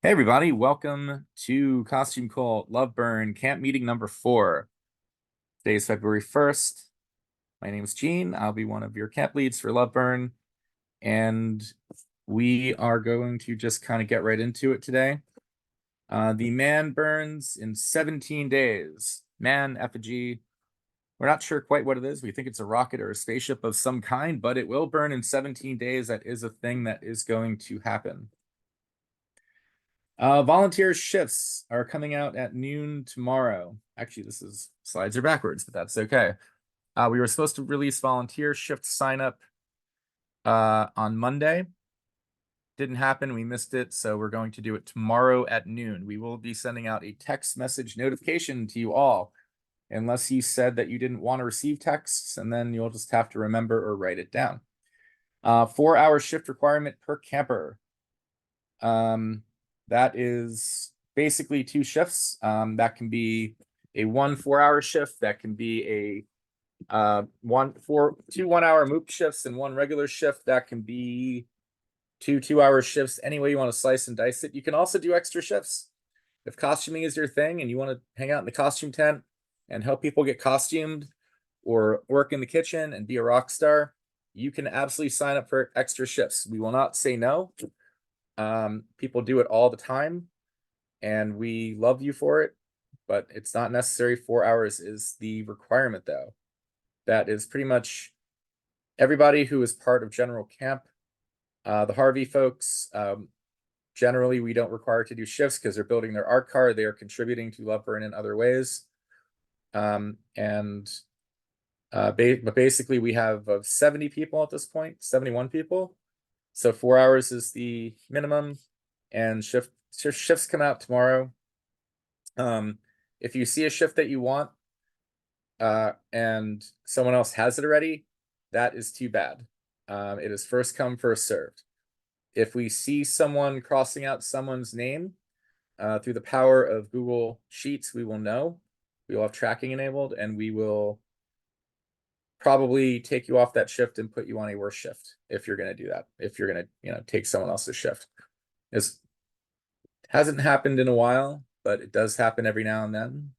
Hey everybody, welcome to Costume Cult Love Burn Camp Meeting number 4. Today is February 1st. My name is Gene. I'll be one of your camp leads for Love Burn, and we are going to just kind of get right into it today. The man burns in 17 days. Man effigy. We're not sure quite what it is. We think it's a rocket or a spaceship of some kind, but it will burn in 17 days. That is a thing that is going to happen. Volunteer shifts are coming out at noon tomorrow. Actually, slides are backwards, but that's okay. We were supposed to release volunteer shift sign up on Monday. Didn't happen. We missed it, so we're going to do it tomorrow at noon. We will be sending out a text message notification to you all, unless you said that you didn't want to receive texts, and then you'll just have to remember or write it down. 4-hour shift requirement per camper. That is basically 2 shifts. That can be a 1 4-hour shift. That can be a 2 1-hour MOOC shifts and 1 regular shift. That can be 2 2-hour shifts. Any way you want to slice and dice it. You can also do extra shifts. If costuming is your thing and you want to hang out in the costume tent and help people get costumed or work in the kitchen and be a rock star, you can absolutely sign up for extra shifts. We will not say no. People do it all the time, and we love you for it, but it's not necessary. 4 hours is the requirement, though. That is pretty much everybody who is part of general camp. The Harvey folks, generally we don't require to do shifts because they're building their art car. They are contributing to Love Burn in other ways. But basically we have 70 people at this point, 71 people. So 4 hours is the minimum, and shifts come out tomorrow. If you see a shift that you want, and someone else has it already, that is too bad. It is first come, first served. If we see someone crossing out someone's name, through the power of Google Sheets, we will know. We will have tracking enabled, and we will probably take you off that shift and put you on a worse shift if you're going to do that. If you're going to, take someone else's shift. This hasn't happened in a while, but it does happen every now and then.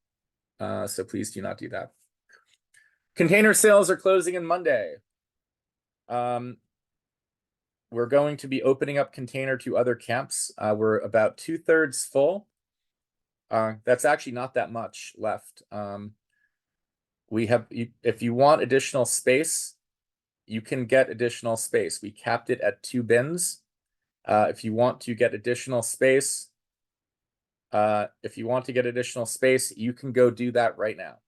So please do not do that. Container sales are closing on Monday. We're going to be opening up container to other camps. We're about 2/3 full. That's actually not that much left. If you want additional space, you can get additional space. We capped it at 2 bins. If you want to get additional space, you can go do that right now.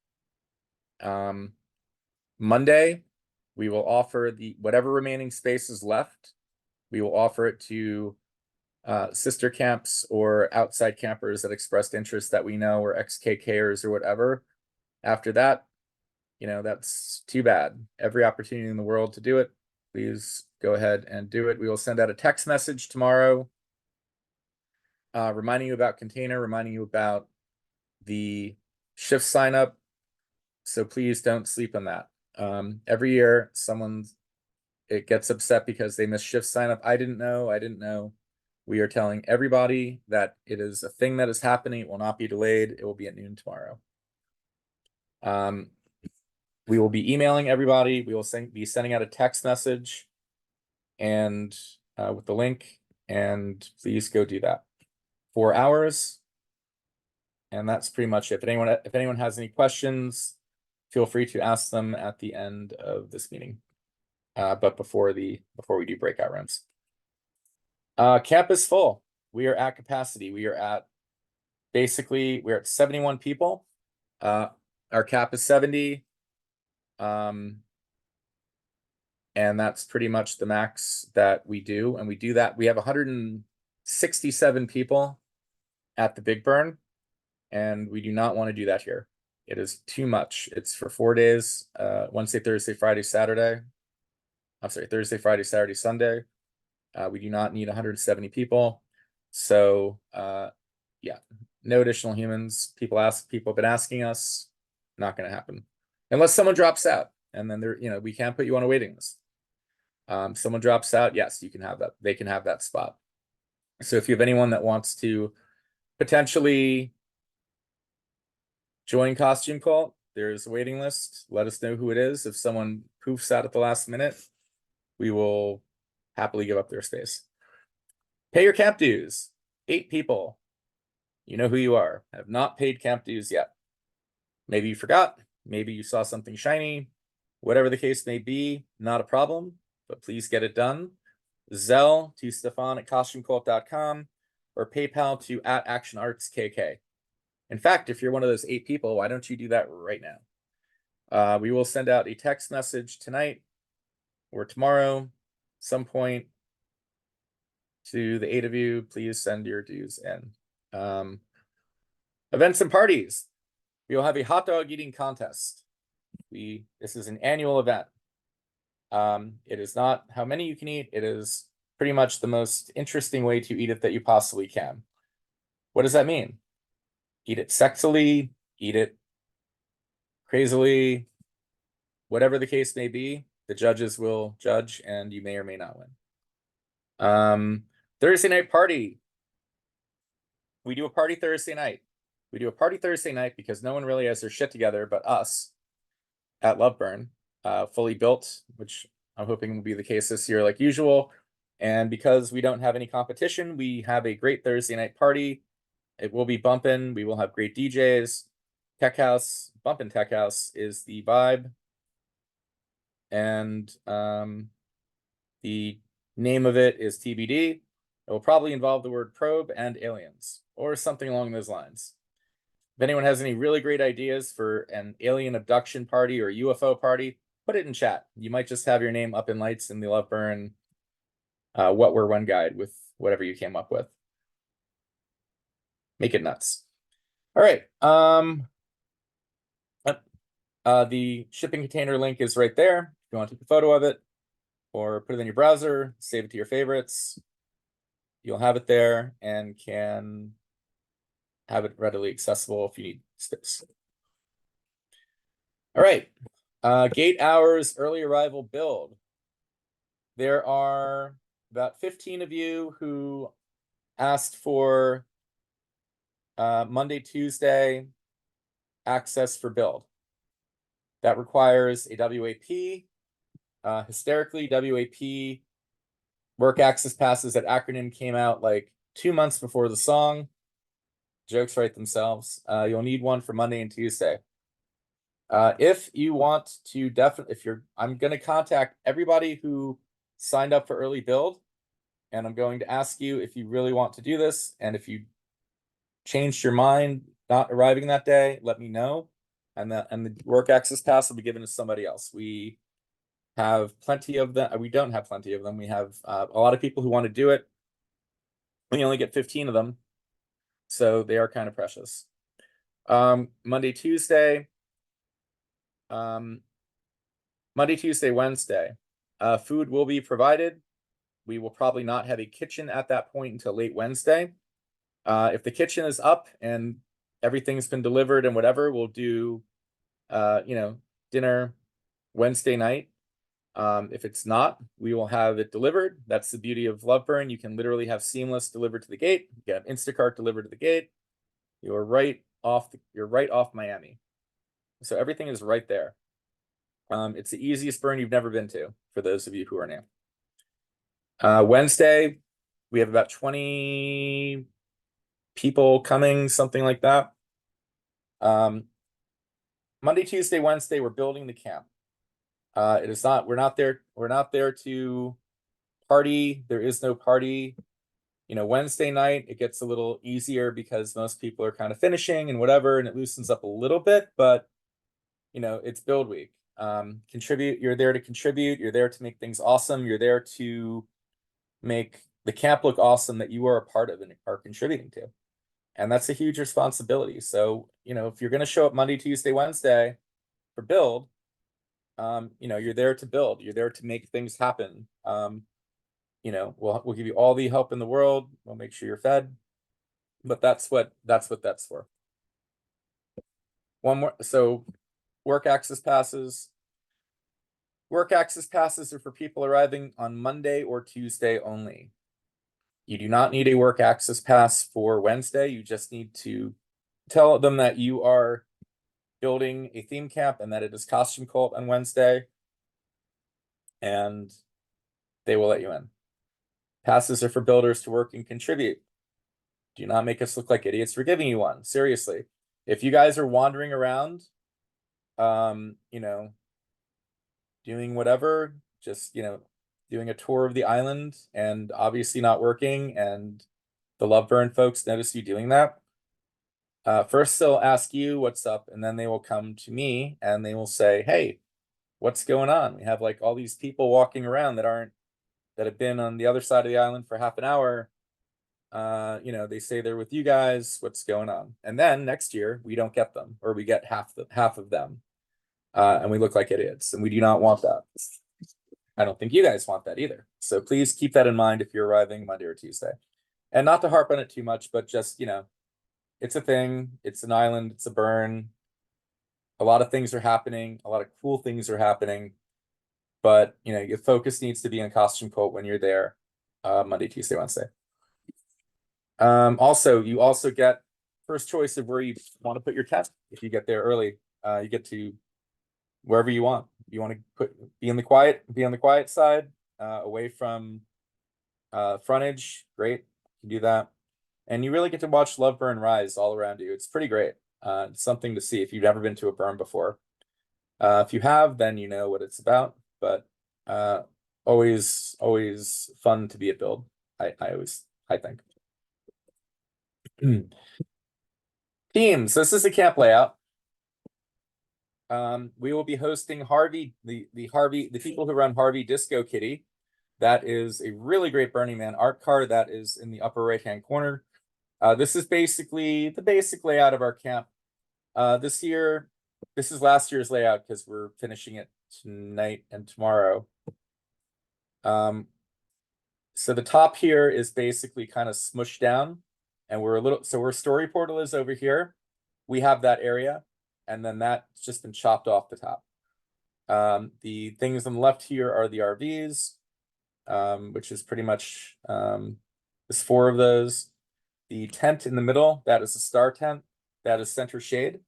Monday, we will offer whatever remaining space is left. We will offer it to sister camps or outside campers that expressed interest that we know, or ex-KKers or whatever. After that, that's too bad. Every opportunity in the world to do it, please go ahead and do it. We will send out a text message tomorrow, reminding you about container, reminding you about the shift sign up. So please don't sleep on that. Every year it gets upset because they miss shift sign up. I didn't know. We are telling everybody that it is a thing that is happening. It will not be delayed. It will be at noon tomorrow. We will be emailing everybody. We will be sending out a text message and with the link, and please go do that. 4 hours, and that's pretty much it. If anyone has any questions, feel free to ask them at the end of this meeting. But before we do breakout rooms. Camp is full. We are at capacity. We're at 71 people. Our cap is 70. And that's pretty much the max that we do. And we do that. We have 167 people at the Big Burn, and we do not want to do that here. It is too much. It's for 4 days, Wednesday, Thursday, Friday, Saturday. I'm sorry, Thursday, Friday, Saturday, Sunday. We do not need 170 people. So yeah, no additional humans. People have been asking us, not going to happen. Unless someone drops out, and then we can't put you on a waiting list. Someone drops out, yes, you can have that. They can have that spot. So if you have anyone that wants to potentially join Costume Cult, there's a waiting list. Let us know who it is. If someone poofs out at the last minute, we will happily give up their space. Pay your camp dues. 8 people. You know who you are. Have not paid camp dues yet. Maybe you forgot. Maybe you saw something shiny. Whatever the case may be, not a problem, but please get it done. Zelle to Stefan at costumecult.com or PayPal to @ActionArtsKK. In fact, if you're one of those 8 people, why don't you do that right now? We will send out a text message tonight or tomorrow, some point, to the 8 of you. Please send your dues in. Events and parties. We will have a hot dog eating contest. This is an annual event. It is not how many you can eat. It is pretty much the most interesting way to eat it that you possibly can. What does that mean? Eat it sexily, eat it crazily, whatever the case may be, the judges will judge and you may or may not win. Thursday night party. We do a party Thursday night. We do a party Thursday night because no one really has their shit together but us at Loveburn, fully built, which I'm hoping will be the case this year like usual. And because we don't have any competition, we have a great Thursday night party. It will be bumpin'. We will have great DJs. Tech House, Bumpin' Tech House is the vibe. And the name of it is TBD. It will probably involve the word probe and aliens or something along those lines. If anyone has any really great ideas for an alien abduction party or UFO party, put it in chat. You might just have your name up in lights in the Loveburn What Were When guide with whatever you came up with. Make it nuts. All right. The shipping container link is right there. If you want to take a photo of it or put it in your browser, save it to your favorites, you'll have it there and can have it readily accessible if you need space. All right. Gate hours, early arrival build. There are about 15 of you who asked for Monday, Tuesday access for build. That requires a WAP. Hysterically, WAP work access passes. That acronym came out like 2 months before the song. Jokes write themselves. You'll need one for Monday and Tuesday. If you want to I'm going to contact everybody who signed up for early build, and I'm going to ask you if you really want to do this, and if you changed your mind not arriving that day, let me know, and the work access pass will be given to somebody else. We have plenty of them. We don't have plenty of them. We have a lot of people who want to do it. We only get 15 of them, so they are kind of precious. Monday, Tuesday, Wednesday. Food will be provided. We will probably not have a kitchen at that point until late Wednesday. If the kitchen is up and everything's been delivered and whatever, we'll do, dinner Wednesday night. If it's not, we will have it delivered. That's the beauty of Loveburn. You can literally have Seamless delivered to the gate. You can have Instacart delivered to the gate. You're right off Miami. So everything is right there. It's the easiest burn you've never been to, for those of you who are new. Wednesday, we have about 20 people coming, something like that. Monday, Tuesday, Wednesday, we're building the camp. We're not there to party. There is no party. Wednesday night, it gets a little easier because most people are kind of finishing and whatever, and it loosens up a little bit, but it's build week. Contribute, you're there to contribute, you're there to make things awesome, you're there to make the camp look awesome that you are a part of and are contributing to. And that's a huge responsibility. So, if you're going to show up Monday, Tuesday, Wednesday for build, you're there to build, you're there to make things happen. We'll give you all the help in the world. We'll make sure you're fed, but that's what that's for. One more. So work access passes. Work access passes are for people arriving on Monday or Tuesday only. You do not need a work access pass for Wednesday. You just need to tell them that you are building a theme camp and that it is costume cult on Wednesday, and they will let you in. Passes are for builders to work and contribute. Do not make us look like idiots for giving you one. Seriously. If you guys are wandering around, you know, doing whatever, just, you know, doing a tour of the island and obviously not working, and the Loveburn folks notice you doing that, first they'll ask you what's up, and then they will come to me and they will say, hey, what's going on? We have like all these people walking around that have been on the other side of the island for half an hour. You know, they say they're with you guys. What's going on? And then next year we don't get them, or we get half of them. And we look like idiots, and we do not want that. I don't think you guys want that either. So please keep that in mind if you're arriving Monday or Tuesday. And not to harp on it too much, but just, you know, it's a thing. It's an island. It's a burn. A lot of things are happening. A lot of cool things are happening. But, you know, your focus needs to be on costume cult when you're there, Monday, Tuesday, Wednesday. Also, you also get first choice of where you want to put your tent. If you get there early, you get to wherever you want. You want to be on the quiet side, away from frontage. Great, you can do that, and you really get to watch love burn rise all around you. It's pretty great. It's something to see if you've never been to a burn before. If you have, then you know what it's about. But always fun to be at build. I think. Teams. This is the camp layout. We will be hosting Harvey, the people who run Harvey Disco Kitty. That is a really great Burning Man art card that is in the upper right-hand corner. This is basically the basic layout of our camp. This is last year's layout because we're finishing it tonight and tomorrow. So the top here is basically kind of smushed down, and where Story Portal is over here, we have that area, and then that's just been chopped off the top. The things on the left here are the RVs, which is pretty much, there's 4 of those. The tent in the middle, that is a star tent. That is Center Shade.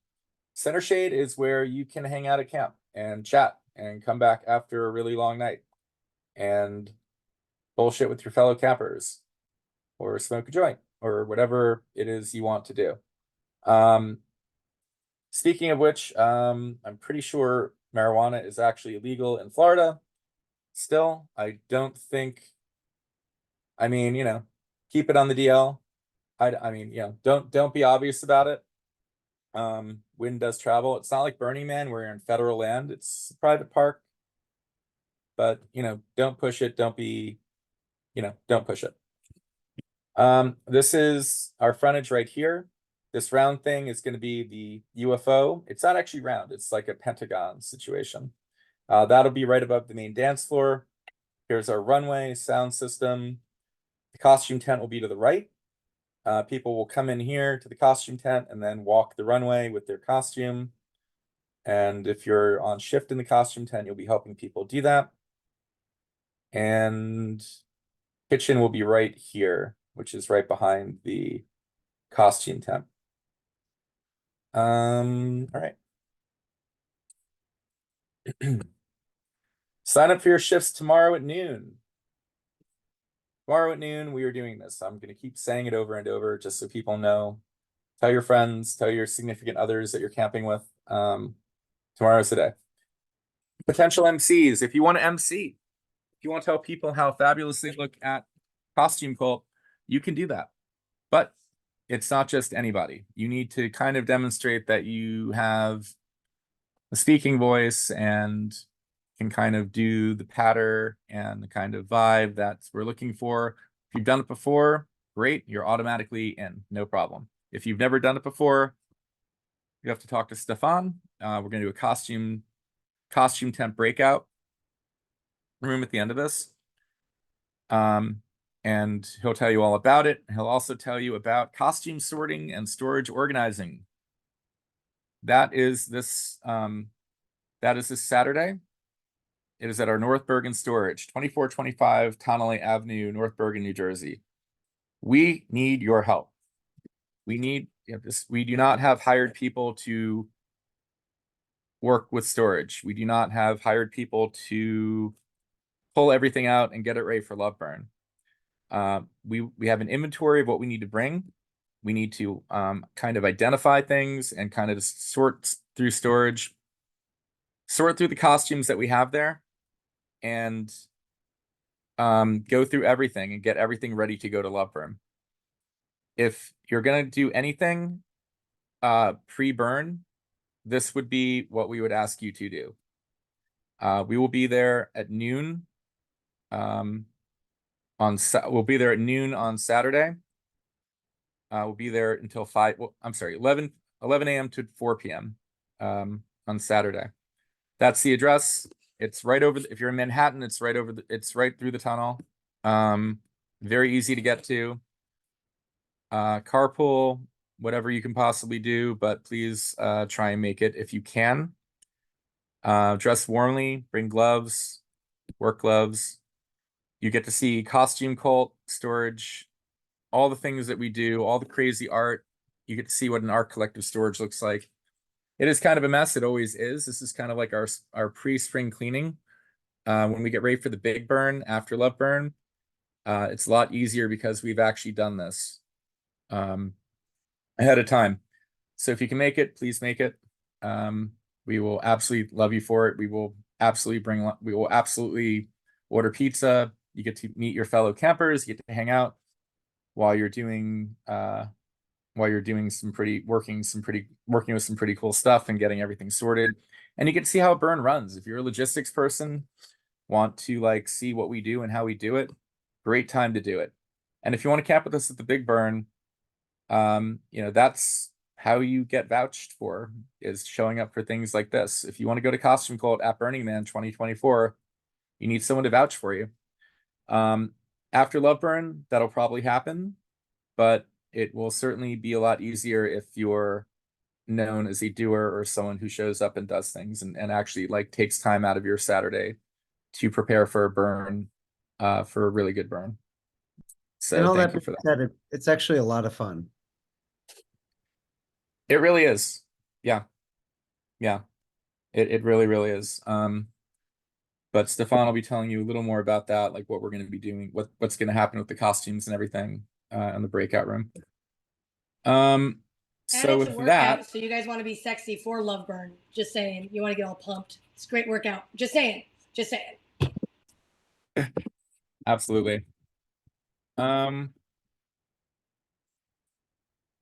Center Shade is where you can hang out at camp and chat and come back after a really long night and bullshit with your fellow campers, or smoke a joint, or whatever it is you want to do. Speaking of which, I'm pretty sure marijuana is actually illegal in Florida. Still, I don't think, I mean, you know, keep it on the DL. I mean, you know, don't be obvious about it. Wind does travel. It's not like Burning Man where you're in federal land. It's a private park. But, you know, don't push it. Don't push it. This is our frontage right here. This round thing is going to be the UFO. It's not actually round. It's like a pentagon situation. That'll be right above the main dance floor. Here's our runway, sound system. The costume tent will be to the right. People will come in here to the costume tent and then walk the runway with their costume. And if you're on shift in the costume tent, you'll be helping people do that. And kitchen will be right here, which is right behind the costume tent. All right. Sign up for your shifts tomorrow at noon. Tomorrow at noon, we are doing this. I'm going to keep saying it over and over just so people know. Tell your friends, tell your significant others that you're camping with. Tomorrow's the day. Potential MCs. If you want to MC, if you want to tell people how fabulous they look at Costume Cult, you can do that. But it's not just anybody. You need to kind of demonstrate that you have a speaking voice and can kind of do the patter and the kind of vibe that we're looking for. If you've done it before, great, you're automatically in, no problem. If you've never done it before, you have to talk to Stefan. We're going to do a costume temp breakout room at the end of this. And he'll tell you all about it. He'll also tell you about costume sorting and storage organizing. That is this Saturday. It is at our North Bergen storage, 2425 Tonelli Avenue, North Bergen, New Jersey. We need your help. We need this. We do not have hired people to work with storage. We do not have hired people to pull everything out and get it ready for love burn. We have an inventory of what we need to bring. We need to kind of identify things and kind of just sort through storage, sort through the costumes that we have there, and go through everything and get everything ready to go to love burn. If you're gonna do anything pre-burn, this would be what we would ask you to do. We will be there at noon. We'll be there at noon on Saturday. We'll be there until 5. Well, I'm sorry, 11 a.m. to 4 p.m. On Saturday. That's the address. It's right over. If you're in Manhattan, it's right over. It's right through the tunnel. Very easy to get to. Carpool, whatever you can possibly do, but please try and make it if you can. Dress warmly, bring gloves, work gloves. You get to see costume cult storage, all the things that we do, all the crazy art. You get to see what an art collective storage looks like. It is kind of a mess. It always is. This is kind of like our pre-spring cleaning. When we get ready for the big burn after love burn, it's a lot easier because we've actually done this ahead of time. So if you can make it, please make it. We will absolutely love you for it. We will absolutely order pizza. You get to meet your fellow campers. You get to hang out while you're doing working with some pretty cool stuff and getting everything sorted. And you get to see how a burn runs. If you're a logistics person, want to like see what we do and how we do it, great time to do it. And if you want to camp with us at the big burn, that's how you get vouched for, is showing up for things like this. If you want to go to Costume Cult at Burning Man 2024, you need someone to vouch for you. After love burn, that'll probably happen, but it will certainly be a lot easier if you're known as a doer or someone who shows up and does things and actually like takes time out of your Saturday to prepare for a burn, for a really good burn. So thank you for that. It's actually a lot of fun. It really is. Yeah. Yeah. It really, really is. But Stefan will be telling you a little more about that, like what we're going to be doing, what's going to happen with the costumes and everything in the breakout room. So with that, so you guys want to be sexy for love burn? Just saying, you want to get all pumped. It's a great workout. Just saying. Absolutely.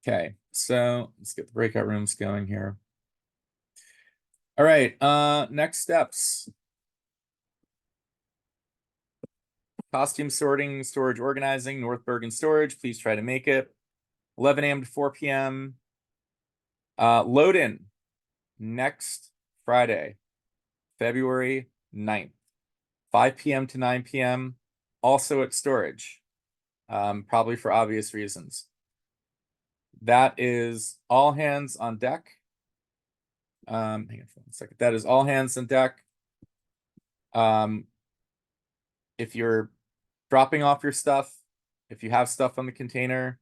Okay, so let's get the breakout rooms going here. All right, next steps. Costume sorting, storage organizing, North Bergen storage. Please try to make it. 11 a.m. to 4 p.m. Load in next Friday, February 9th, 5 p.m. to 9 p.m. Also at storage, probably for obvious reasons. That is all hands on deck. Hang on for 1 second. That is all hands on deck. If you're dropping off your stuff, if you have stuff on the container,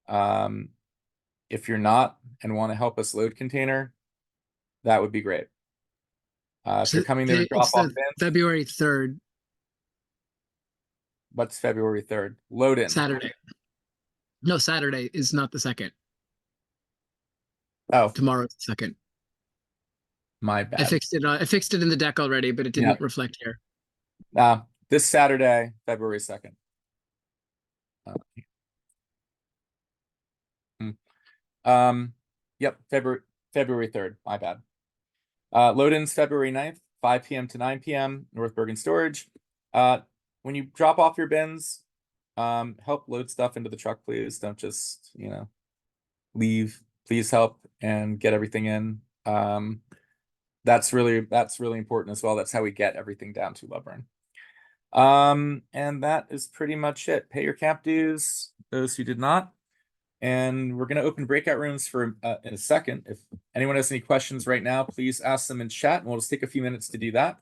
if you're not and want to help us load container, that would be great. If you're coming there to drop off bins, February 3rd. What's February 3rd? Load in. Saturday. No, Saturday is not the 2nd. Oh, tomorrow's the 2nd. My bad. I fixed it in the deck already, but it didn't reflect here. This Saturday, February 2nd. Yep, February 3rd. My bad. Load-in's February 9th, 5 p.m. to 9 p.m. North Bergen storage. When you drop off your bins, help load stuff into the truck, please. Don't just, leave. Please help and get everything in. That's really important as well. That's how we get everything down to love burn. And that is pretty much it. Pay your camp dues, those who did not. And we're going to open breakout rooms for in a second. If anyone has any questions right now, please ask them in chat, and we'll just take a few minutes to do that.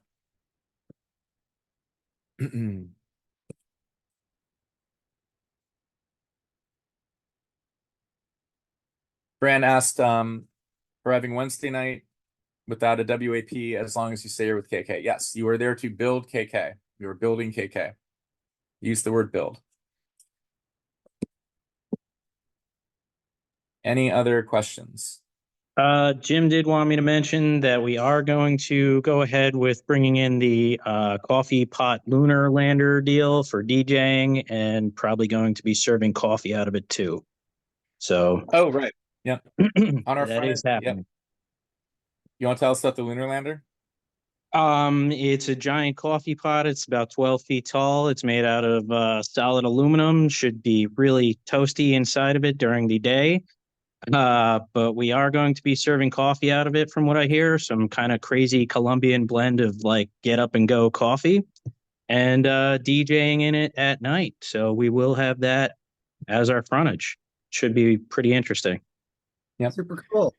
Fran asked, for having Wednesday night without a WAP as long as you stay here with KK. Yes, you are there to build KK. You are building KK. Use the word build. Any other questions? Jim did want me to mention that we are going to go ahead with bringing in the coffee pot lunar lander deal for DJing and probably going to be serving coffee out of it too. So Oh, right. Yep. On our that front is end. happening. Yep. You want to tell us about the lunar lander? It's a giant coffee pot. It's about 12 feet tall. It's made out of solid aluminum. Should be really toasty inside of it during the day. But we are going to be serving coffee out of it from what I hear, some kind of crazy Colombian blend of like get up and go coffee and DJing in it at night. So we will have that as our frontage. Should be pretty interesting. Yep. Super cool.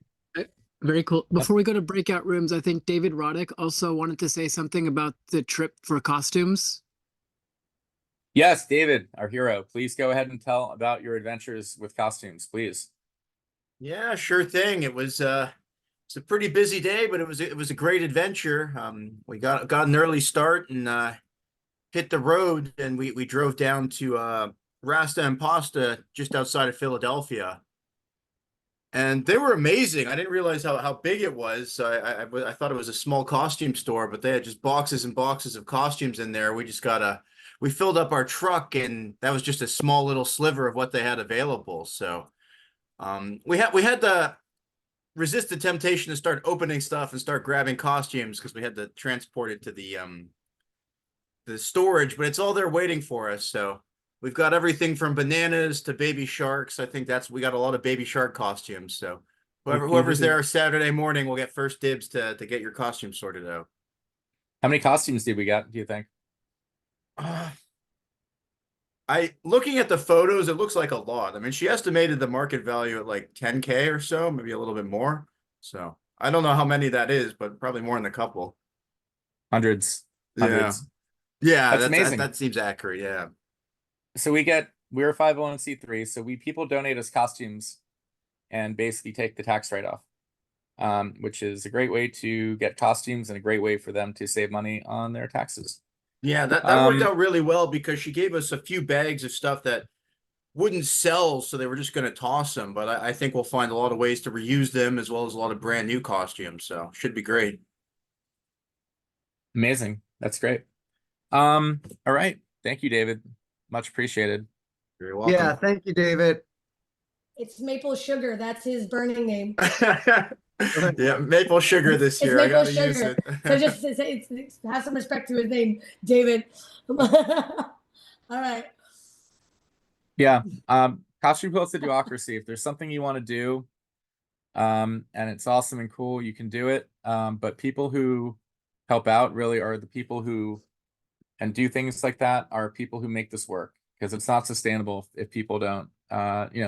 Very cool. Before we go to breakout rooms, I think David Roddick also wanted to say something about the trip for costumes. Yes, David, our hero. Please go ahead and tell about your adventures with costumes, please. Yeah, sure thing. It's a pretty busy day, but it was a great adventure. We got an early start and hit the road, and we drove down to Rasta and Pasta just outside of Philadelphia. And they were amazing. I didn't realize how big it was. I thought it was a small costume store, but they had just boxes and boxes of costumes in there. We filled up our truck, and that was just a small little sliver of what they had available. So we had to resist the temptation to start opening stuff and start grabbing costumes because we had to transport it to the storage, but it's all there waiting for us. So we've got everything from bananas to baby sharks. I think we got a lot of baby shark costumes. So whoever's there Saturday morning will get first dibs to get your costume sorted out. How many costumes did we get, do you think? Looking at the photos, it looks like a lot. I mean, she estimated the market value at like 10K or so, maybe a little bit more. So I don't know how many that is, but probably more than a couple. Hundreds. Yeah. Yeah, That's amazing. That seems accurate. Yeah. So we're a 501c3, so people donate us costumes and basically take the tax write-off, which is a great way to get costumes and a great way for them to save money on their taxes. Yeah, that worked out really well because she gave us a few bags of stuff that wouldn't sell, so they were just going to toss them. But I think we'll find a lot of ways to reuse them as well as a lot of brand new costumes. So should be great. Amazing. That's great. All right. Thank you, David. Much appreciated. You're welcome. Yeah, thank you, David. It's maple sugar. That's his burning name. Yeah, maple sugar this It's year. I maple gotta use sugar. it. So just have some respect to his name, David. All right. Yeah. Costume Quilts Idiocracy. If there's something you want to do, and it's awesome and cool, you can do it. But people who help out really are the people who and do things like that are people who make this work, because it's not sustainable if people don't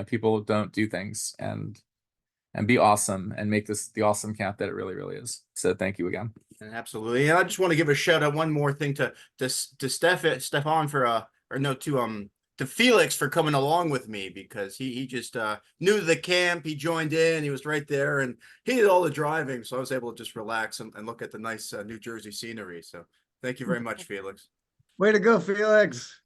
people don't do things and be awesome and make this the awesome camp that it really, really is. So thank you again. Absolutely. And I just want to give a shout out, one more thing to Stefan for to Felix for coming along with me, because he just knew the camp. He joined in, he was right there, and he did all the driving, so I was able to just relax and look at the nice New Jersey scenery. So thank you very much, Felix. Way to go, Felix.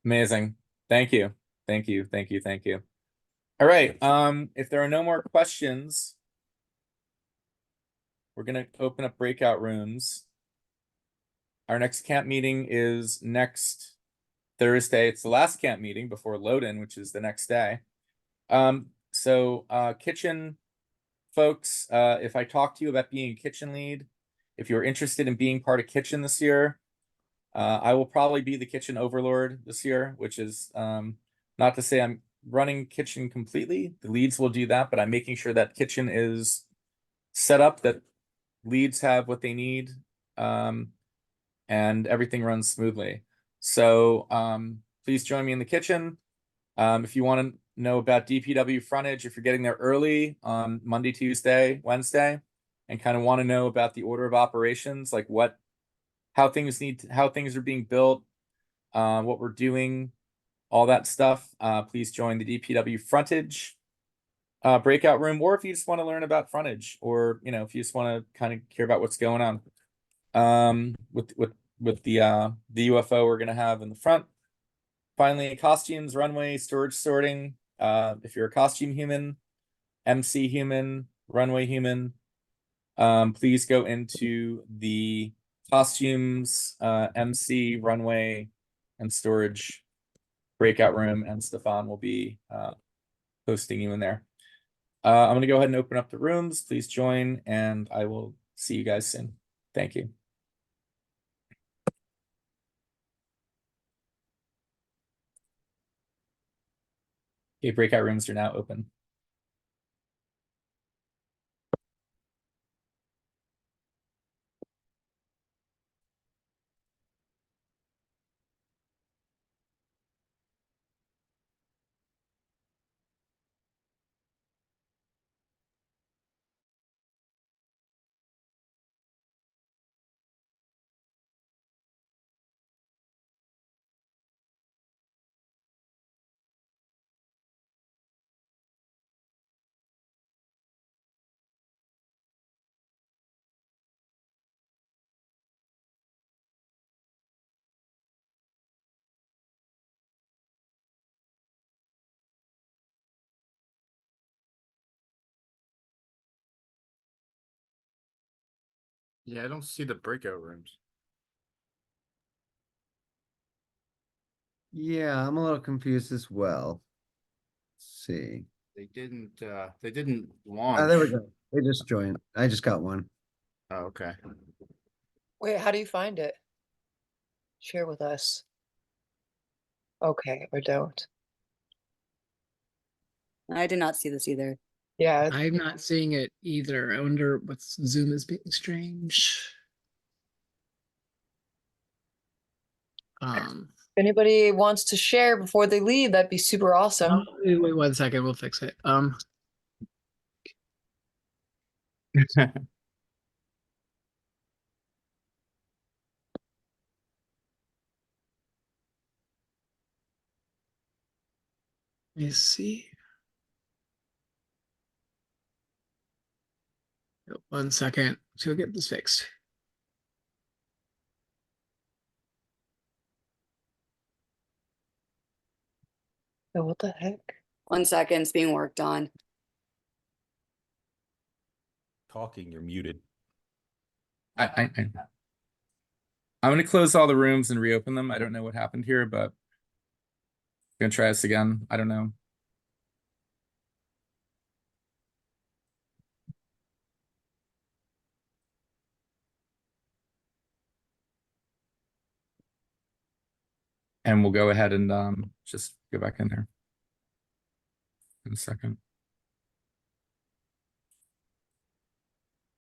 Amazing. Thank you. Thank you. Thank you. Thank you. All right. If there are no more questions, we're going to open up breakout rooms. Our next camp meeting is next Thursday. It's the last camp meeting before load-in, which is the next day. Kitchen folks, if I talk to you about being a kitchen lead, if you're interested in being part of kitchen this year, I will probably be the kitchen overlord this year, which is not to say I'm running kitchen completely. The leads will do that, but I'm making sure that kitchen is set up, that leads have what they need, and everything runs smoothly. So please join me in the kitchen. If you want to know about DPW frontage, if you're getting there early on Monday, Tuesday, Wednesday, and kind of want to know about the order of operations, like how things are being built, what we're doing all that stuff, please join the DPW frontage breakout room, or if you just want to learn about frontage, or if you just want to kind of hear about what's going on with the UFO we're gonna have in the front. Finally, costumes, runway, storage, sorting. If you're a costume human, MC human, runway human, please go into the costumes, MC, runway, and storage breakout room, and Stefan will be hosting you in there. I'm gonna go ahead and open up the rooms. Please join, and I will see you guys soon. Thank you. Okay, breakout rooms are now open. Yeah, I don't see the breakout rooms. Yeah, I'm a little confused as well. Let's see. They didn't launch. Ah, there we go. They just joined. I just got one. Oh, okay. Wait, how do you find it? Share with us. Okay, or don't. I did not see this either. Yeah, I'm not seeing it either. I wonder what's Zoom is being strange. if anybody wants to share before they leave, that'd be super awesome. Wait 1 second, we'll fix it. Let me see. 1 second to get this fixed. Oh, what the heck? 1 second, it's being worked on. Talking, you're muted. I'm gonna close all the rooms and reopen them. I don't know what happened here, but I'm gonna try this again. I don't know. And we'll go ahead and just go back in there in a second.